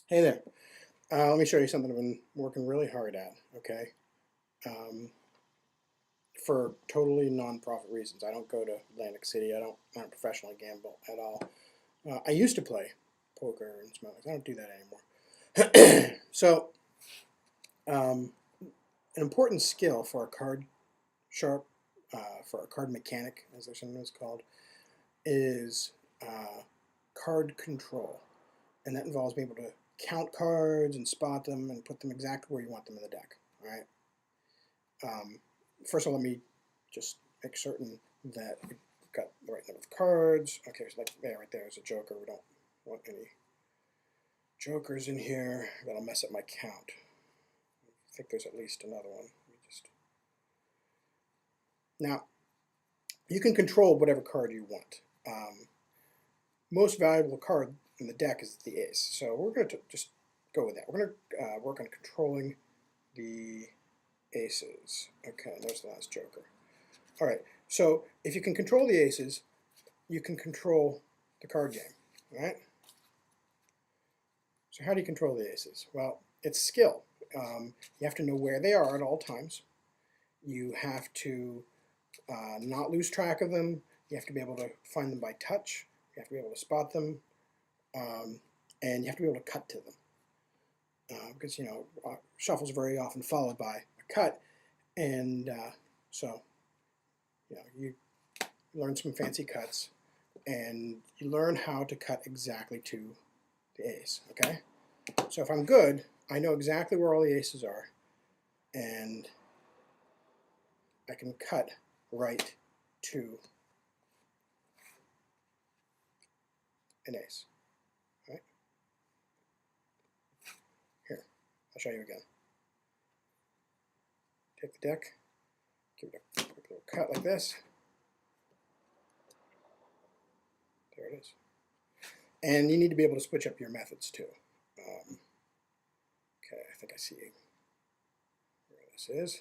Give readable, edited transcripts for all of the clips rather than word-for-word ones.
Hey there. Let me show you something I've been working really hard at, okay? Um, for totally non-profit reasons. I don't go to Atlantic City. I don't professionally gamble at all. I used to play poker and smokes. I don't do that anymore. So, an important skill for a card sharp, for a card mechanic, as they're sometimes called, is card control. And that involves being able to count cards and spot them and put them exactly where you want them in the deck. All right. First of all, let me just make certain that we've got the right number of cards. Okay, so like right there is a joker. We don't want any jokers in here. That'll mess up my count. I think there's at least another one. Now, you can control whatever card you want. Most valuable card in the deck is the ace. So we're going to just go with that. We're going to work on controlling the aces. Okay, there's the last joker. All right, so if you can control the aces, you can control the card game, all right? So how do you control the aces? Well, it's skill. You have to know where they are at all times. You have to not lose track of them. You have to be able to find them by touch. You have to be able to spot them. And you have to be able to cut to them. Because, you know, shuffles are very often followed by a cut. And so, you know, you learn some fancy cuts, and you learn how to cut exactly to the ace, okay? So if I'm good, I know exactly where all the aces are, and I can cut right to an ace, right? Here, I'll show you again. Take the deck, give it a quick little cut like this. There it is. And you need to be able to switch up your methods too. Okay, I think I see where this is.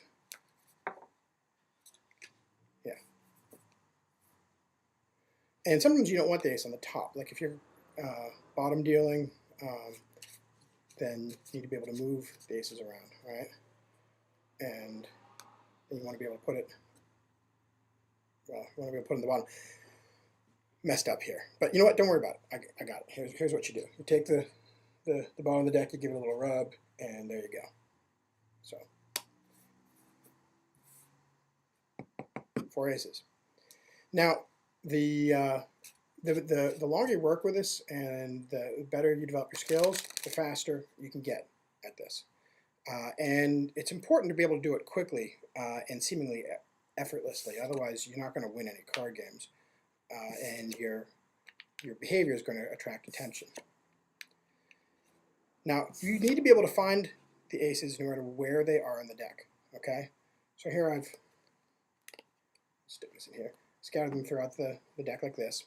Yeah. And sometimes you don't want the ace on the top. Like if you're bottom dealing, then you need to be able to move the aces around, right? And you want to be able to put it, well, you want to be able to put it in the bottom. Messed up here. But you know what? Don't worry about it. I got it. Here's what you do. You take the bottom of the deck, you give it a little rub, and there you go. So, 4 aces. Now, the longer you work with this and the better you develop your skills, the faster you can get at this. And it's important to be able to do it quickly and seemingly effortlessly. Otherwise, you're not going to win any card games, and your behavior is going to attract attention. Now, you need to be able to find the aces no matter where they are in the deck. Okay, so here I've stick this in here, scattered them throughout the deck like this,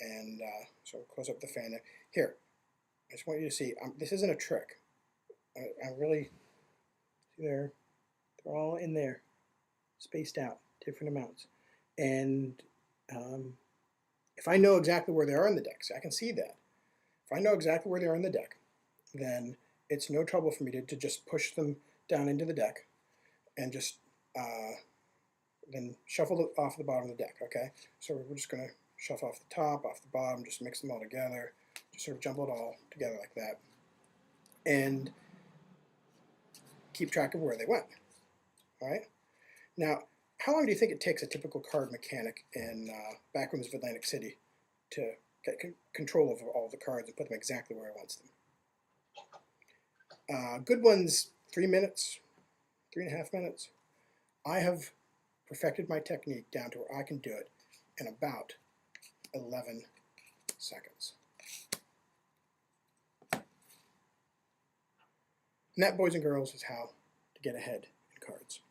and so close up the fan there. Here, I just want you to see. This isn't a trick. I really see they're all in there, spaced out, different amounts, and if I know exactly where they are in the deck, so I can see that. If I know exactly where they are in the deck, then it's no trouble for me to just push them down into the deck and just then shuffle it off the bottom of the deck, okay? So we're just going to shuffle off the top, off the bottom, just mix them all together, just sort of jumble it all together like that, and keep track of where they went, all right? Now, how long do you think it takes a typical card mechanic in backrooms of Atlantic City to get control of all the cards and put them exactly where he wants them? Good ones, 3 minutes, 3.5 minutes. I have perfected my technique down to where I can do it in about 11 seconds. And that, boys and girls, is how to get ahead in cards.